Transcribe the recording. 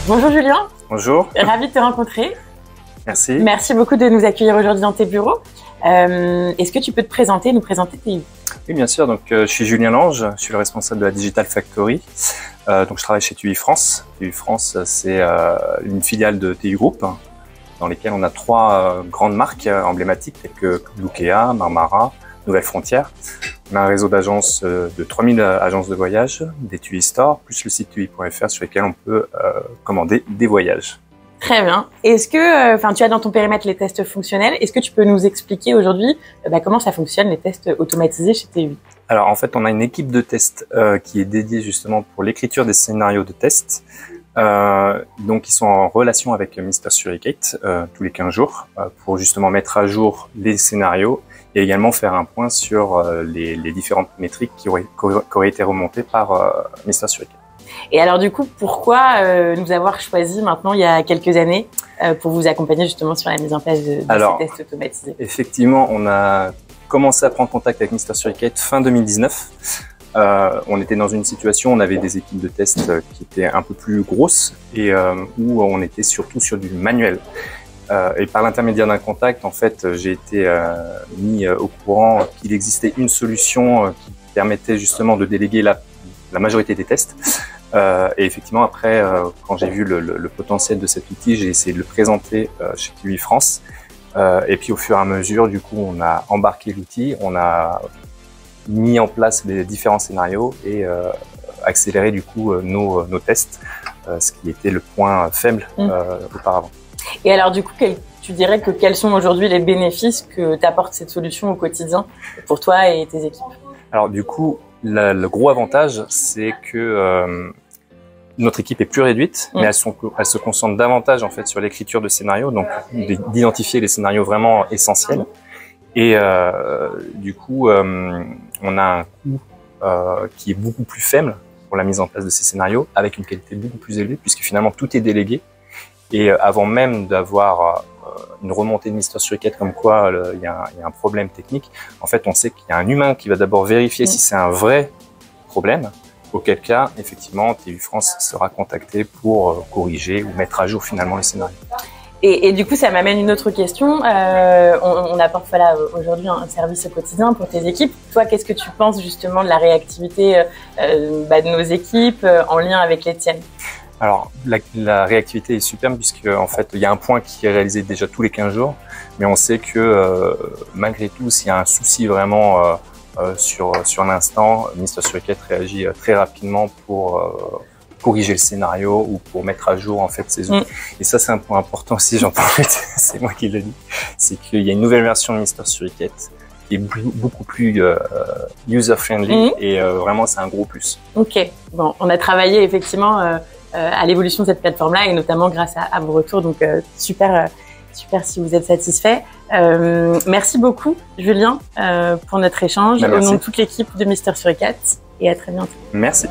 Bonjour Julien. Bonjour. Ravi de te rencontrer. Merci. Merci beaucoup de nous accueillir aujourd'hui dans tes bureaux. Est-ce que tu peux nous présenter TU? Oui, bien sûr. Donc, je suis Julien Lange, je suis le responsable de la Digital Factory. Donc, je travaille chez TU France. TU France, c'est une filiale de TU Group, dans lesquelles on a trois grandes marques emblématiques telles que Lukea, Marmara, Nouvelles Frontières. On a un réseau d'agences de 3000 agences de voyage, des TUI Store, plus le site TUI.fr sur lesquels on peut commander des voyages. Très bien. Est-ce que, tu as dans ton périmètre les tests fonctionnels. Est-ce que tu peux nous expliquer aujourd'hui comment ça fonctionne, les tests automatisés chez TUI? Alors, en fait, on a une équipe de tests qui est dédiée justement pour l'écriture des scénarios de tests. Donc, ils sont en relation avec Mister Suricate tous les 15 jours pour justement mettre à jour les scénarios et également faire un point sur les différentes métriques qui auraient été remontées par Mister Suricate. Et alors du coup, pourquoi nous avoir choisi maintenant il y a quelques années pour vous accompagner justement sur la mise en place de ces tests automatisés? Effectivement, on a commencé à prendre contact avec Mister Suricate fin 2019. On était dans une situation où on avait des équipes de tests qui étaient un peu plus grosses et où on était surtout sur du manuel. Et par l'intermédiaire d'un contact, en fait, j'ai été mis au courant qu'il existait une solution qui permettait justement de déléguer la majorité des tests. Et effectivement, après, quand j'ai vu le potentiel de cet outil, j'ai essayé de le présenter chez TUI France. Et puis, au fur et à mesure, du coup, on a embarqué l'outil, on a mis en place les différents scénarios et accéléré du coup nos tests, ce qui était le point faible auparavant. Et alors, du coup, tu dirais que quels sont aujourd'hui les bénéfices que t'apporte cette solution au quotidien pour toi et tes équipes? Alors, du coup, le gros avantage, c'est que notre équipe est plus réduite, mais elle se concentre davantage en fait sur l'écriture de scénarios, donc d'identifier les scénarios vraiment essentiels. Et du coup, on a un coût qui est beaucoup plus faible pour la mise en place de ces scénarios, avec une qualité beaucoup plus élevée, puisque finalement tout est délégué. Et avant même d'avoir une remontée de Mister Suricate comme quoi il y a un problème technique, en fait, on sait qu'il y a un humain qui va d'abord vérifier si c'est un vrai problème, auquel cas, effectivement, TUI France sera contacté pour corriger ou mettre à jour finalement les scénarios. Et du coup, ça m'amène une autre question. On apporte aujourd'hui un service au quotidien pour tes équipes. Toi, qu'est-ce que tu penses justement de la réactivité de nos équipes en lien avec les tiennes? Alors, la réactivité est superbe puisque en fait, il y a un point qui est réalisé déjà tous les 15 jours, mais on sait que malgré tout, s'il y a un souci vraiment sur l'instant, Mister Suricate réagit très rapidement pour corriger le scénario ou pour mettre à jour en fait ces outils. Et ça, c'est un point important aussi, j'en parle, c'est moi qui le dis, c'est qu'il y a une nouvelle version de Mister Suricate qui est beaucoup plus user-friendly et vraiment, c'est un gros plus. Ok, bon, on a travaillé effectivement à l'évolution de cette plateforme-là et notamment grâce à vos retours. Donc, super si vous êtes satisfait. Merci beaucoup, Julien, pour notre échange au nom de toute l'équipe de Mister Suricate et à très bientôt. Merci.